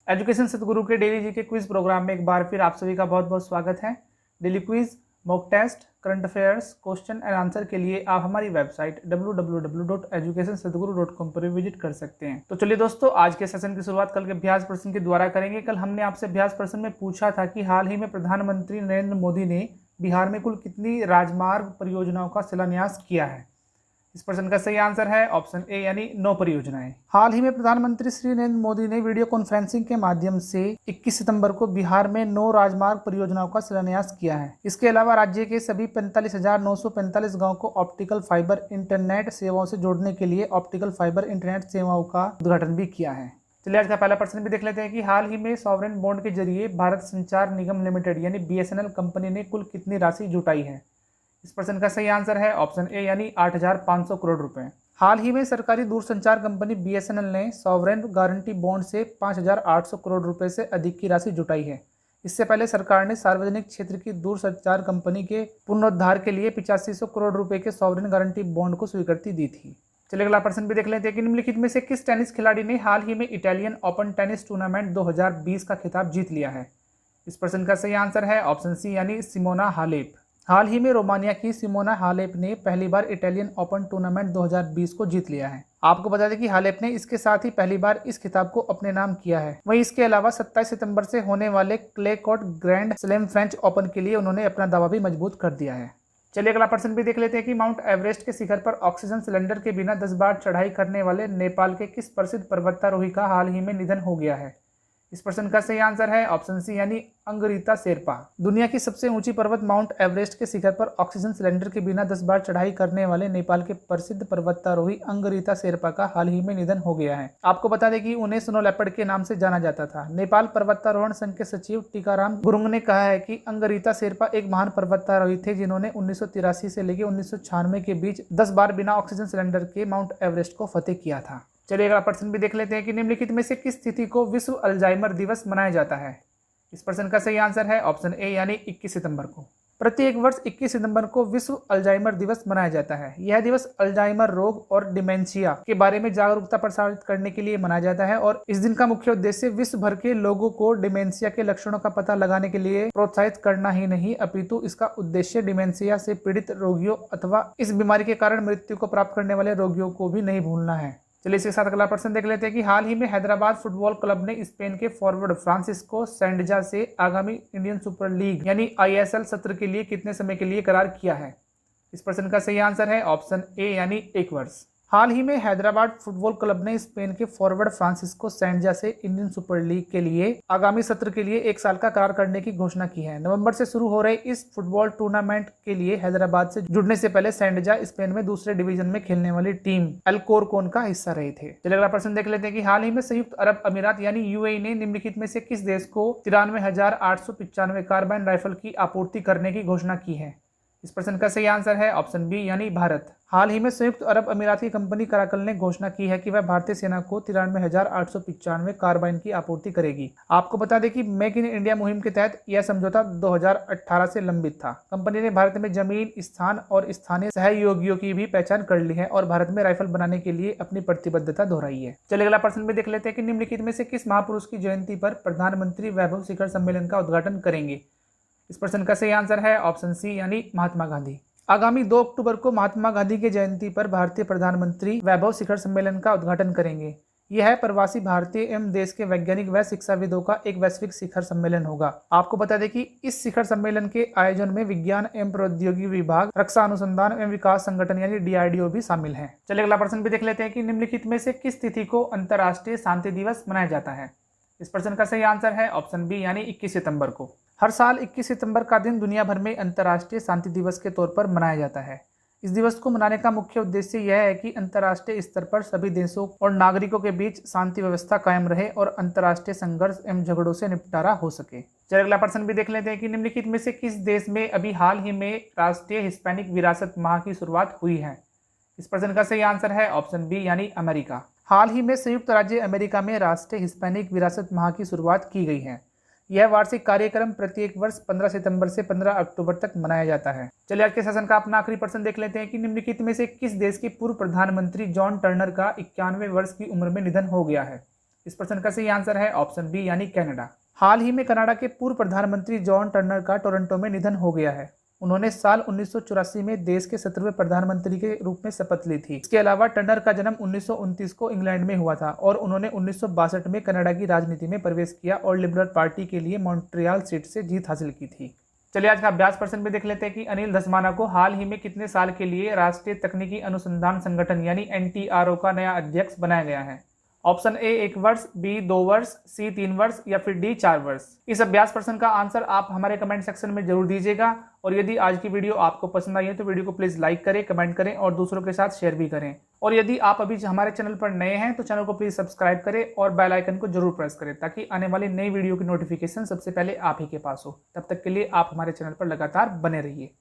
Education सतगुरु के daily जी के quiz programme में एक बार फिर आप सभी का बहुत बहुत स्वागत है। Daily quiz, mock test, current affairs, question and answer के लिए आप हमारी वेबसाइट www.educationsatguru.com पर विजिट कर सकते हैं। तो चलिए दोस्तों, आज के सेशन की शुरुआत कल के अभ्यास प्रश्न के द्वारा करेंगे। कल हमने आपसे अभ्यास प्रश्न में पूछा था कि हाल ही में प्रधानमंत्री नरेंद्र मोदी ने बिहार में कुल कितनी राजमार्ग परियोजनाओं का शिलान्यास किया है। इस प्रश्न का सही आंसर है ऑप्शन ए यानी 9 परियोजनाएं। हाल ही में प्रधानमंत्री श्री नरेंद्र मोदी ने वीडियो कॉन्फ्रेंसिंग के माध्यम से 21 सितंबर को बिहार में 9 राजमार्ग परियोजनाओं का शिलान्यास किया है। इसके अलावा राज्य के सभी 45,945 गांव को ऑप्टिकल फाइबर इंटरनेट सेवाओं से जोड़ने के लिए ऑप्टिकल फाइबर इंटरनेट सेवाओं का उद्घाटन भी किया है। चलिए आज का पहला प्रश्न भी देख लेते हैं कि हाल ही में सॉवरेन बॉन्ड के जरिए भारत संचार निगम लिमिटेड यानी BSNL कंपनी ने कुल कितनी राशि जुटाई है। इस प्रश्न का सही आंसर है ऑप्शन ए यानी 8,500 करोड़ रुपए। हाल ही में सरकारी दूरसंचार कंपनी BSNL ने सॉवरेन गारंटी बॉन्ड से 5,800 करोड़ रुपए से अधिक की राशि जुटाई है। इससे पहले सरकार ने सार्वजनिक क्षेत्र की दूरसंचार कंपनी के पुनरुद्धार के लिए 8500 करोड़ रुपए के सॉवरेन गारंटी बॉन्ड को स्वीकृति दी थी। चलिए अगला प्रश्न भी देख लेते हैं कि निम्नलिखित में से किस टेनिस खिलाड़ी ने हाल ही में इटालियन ओपन टेनिस टूर्नामेंट 2020 का खिताब जीत लिया है। इस प्रश्न का सही आंसर है ऑप्शन सी यानी सिमोना हालेप। हाल ही में रोमानिया की सिमोना हालेप ने पहली बार इटालियन ओपन टूर्नामेंट 2020 को जीत लिया है। आपको बता दें कि हालेप ने इसके साथ ही पहली बार इस खिताब को अपने नाम किया है। वहीं इसके अलावा 27 सितंबर से होने वाले clay court grand slam French open के लिए उन्होंने अपना दावा भी मजबूत कर दिया है। चलिए अगला प्रश्न भी देख लेते हैं कि माउंट एवरेस्ट के शिखर पर ऑक्सीजन सिलेंडर के बिना 10 बार चढ़ाई करने वाले नेपाल के किस प्रसिद्ध पर्वतारोही का हाल ही में निधन हो गया है। इस प्रश्न का सही आंसर है ऑप्शन सी यानी अंगरीता शेरपा। दुनिया की सबसे ऊंची पर्वत माउंट एवरेस्ट के शिखर पर ऑक्सीजन सिलेंडर के बिना 10 बार चढ़ाई करने वाले नेपाल के प्रसिद्ध पर्वतारोही अंगरीता शेरपा का हाल ही में निधन हो गया है। आपको बता दें कि उन्हें स्नो लेपर्ड के नाम से जाना जाता था। नेपाल पर्वतारोहण संघ के सचिव टीकाराम गुरुंग ने कहा है कि अंगरीता शेरपा एक महान पर्वतारोही थे जिन्होंने 1983 से लेकर 1996 के बीच 10 बार बिना ऑक्सीजन सिलेंडर के माउंट एवरेस्ट को फतेह किया था। चलिए अगला प्रश्न भी देख लेते हैं कि निम्नलिखित में से किस तिथि को विश्व अल्जाइमर दिवस मनाया जाता है। इस प्रश्न का सही आंसर है ऑप्शन ए यानी 21 सितंबर को। प्रत्येक वर्ष 21 सितंबर को विश्व अल्जाइमर दिवस मनाया जाता है। यह दिवस अल्जाइमर रोग और डिमेंशिया के बारे में जागरूकता प्रसारित करने के लिए मनाया जाता है और इस दिन का मुख्य उद्देश्य विश्व भर के लोगों को डिमेंशिया के लक्षणों का पता लगाने के लिए प्रोत्साहित करना ही नहीं, अपितु इसका उद्देश्य डिमेंशिया से पीड़ित रोगियों अथवा इस बीमारी के कारण मृत्यु को प्राप्त करने वाले रोगियों को भी नहीं भूलना है। चलिए इसके साथ अगला प्रश्न देख लेते हैं कि हाल ही में हैदराबाद फुटबॉल क्लब ने स्पेन के फॉरवर्ड फ्रांसिस्को सेंडजा से आगामी इंडियन सुपर लीग यानी ISL सत्र के लिए कितने समय के लिए करार किया है। इस प्रश्न का सही आंसर है ऑप्शन ए यानी 1 वर्ष। हाल ही में हैदराबाद फुटबॉल क्लब ने स्पेन के फॉरवर्ड फ्रांसिस्को सेंडजा से इंडियन सुपर लीग के लिए आगामी सत्र के लिए 1 साल का करार करने की घोषणा की है। नवंबर से शुरू हो रहे इस फुटबॉल टूर्नामेंट के लिए हैदराबाद से जुड़ने से पहले सेंडजा स्पेन में दूसरे डिवीजन में खेलने वाली टीम एल्कोरकोन का हिस्सा रहे थे। चलिए अगला प्रश्न देख लेते हैं कि हाल ही में संयुक्त अरब अमीरात यानी UAE ने निम्नलिखित में से किस देश को 93,895 कार्बाइन राइफल की आपूर्ति करने की घोषणा की है। इस प्रश्न का सही आंसर है ऑप्शन बी यानी भारत। हाल ही में संयुक्त अरब अमीरात की कंपनी कराकल ने घोषणा की है कि वह भारतीय सेना को 93,895 कार्बाइन की आपूर्ति करेगी। आपको बता दें कि मेक इन इंडिया मुहिम के तहत यह समझौता 2018 से लंबित था। कंपनी ने भारत में जमीन, स्थान और स्थानीय सहयोगियों की भी पहचान कर ली है और भारत में राइफल बनाने के लिए अपनी प्रतिबद्धता दोहराई है। चलिए अगला प्रश्न भी देख लेते हैं कि निम्नलिखित में से किस महापुरुष की जयंती पर प्रधानमंत्री वैभव शिखर सम्मेलन का उद्घाटन करेंगे। इस प्रश्न का सही आंसर है ऑप्शन सी यानी महात्मा गांधी। आगामी 2 अक्टूबर को महात्मा गांधी की जयंती पर भारतीय प्रधानमंत्री वैभव शिखर सम्मेलन का उद्घाटन करेंगे। यह प्रवासी भारतीय एवं देश के वैज्ञानिक व शिक्षाविदों का एक वैश्विक शिखर सम्मेलन होगा। आपको बता दें कि इस शिखर सम्मेलन के आयोजन में विज्ञान एवं प्रौद्योगिकी विभाग, रक्षा अनुसंधान एवं विकास संगठन यानी DRDO भी शामिल है। चलिए अगला प्रश्न भी देख लेते हैं कि निम्नलिखित में से किस तिथि को अंतर्राष्ट्रीय शांति दिवस मनाया जाता है। इस प्रश्न का सही आंसर है ऑप्शन बी यानी 21 सितंबर को। हर साल 21 सितंबर का दिन दुनिया भर में अंतर्राष्ट्रीय शांति दिवस के तौर पर मनाया जाता है। इस दिवस को मनाने का मुख्य उद्देश्य यह है कि अंतर्राष्ट्रीय स्तर पर सभी देशों और नागरिकों के बीच शांति व्यवस्था कायम रहे और अंतर्राष्ट्रीय संघर्ष एवं झगड़ों से निपटारा हो सके। चलिए अगला प्रश्न भी देख लेते हैं कि निम्नलिखित में से किस देश में अभी हाल ही में राष्ट्रीय हिस्पैनिक विरासत माह की शुरुआत हुई है। इस प्रश्न का सही आंसर है ऑप्शन बी यानी अमेरिका। हाल ही में संयुक्त राज्य अमेरिका में राष्ट्रीय हिस्पैनिक विरासत माह की शुरुआत की गई है। यह वार्षिक कार्यक्रम प्रत्येक वर्ष 15 सितंबर से 15 अक्टूबर तक मनाया जाता है। चलिए आज के सेशन का अपना आखिरी प्रश्न देख लेते हैं कि निम्नलिखित में से किस देश के पूर्व प्रधानमंत्री जॉन टर्नर का 91 वर्ष की उम्र में निधन हो गया है। इस प्रश्न का सही आंसर है ऑप्शन बी यानी कनाडा। हाल ही में कनाडा के पूर्व प्रधानमंत्री जॉन टर्नर का टोरंटो में निधन हो गया है। उन्होंने साल 1984 में देश के 17वें प्रधानमंत्री के रूप में शपथ ली थी। इसके अलावा टर्नर का जन्म 1929 को इंग्लैंड में हुआ था और उन्होंने 1962 में कनाडा की राजनीति में प्रवेश किया और लिबरल पार्टी के लिए मॉन्ट्रियल सीट से जीत हासिल की थी। चलिए आज का अभ्यास प्रश्न में देख लेते हैं कि अनिल धस्माना को हाल ही में कितने साल के लिए राष्ट्रीय तकनीकी अनुसंधान संगठन यानी NTRO का नया अध्यक्ष बनाया गया है। ऑप्शन ए 1 वर्ष, बी 2 वर्ष, सी 3 वर्ष या फिर डी 4 वर्ष। इस अभ्यास प्रश्न का आंसर आप हमारे कमेंट सेक्शन में जरूर दीजिएगा और यदि आज की वीडियो आपको पसंद आई है तो वीडियो को प्लीज़ लाइक करें, कमेंट करें और दूसरों के साथ शेयर भी करें। और यदि आप अभी हमारे चैनल पर नए हैं तो चैनल को प्लीज़ सब्सक्राइब करें और बेल आइकन को जरूर प्रेस करें ताकि आने वाली नई वीडियो की नोटिफिकेशन सबसे पहले आप ही के पास हो। तब तक के लिए आप हमारे चैनल पर लगातार बने रहिए।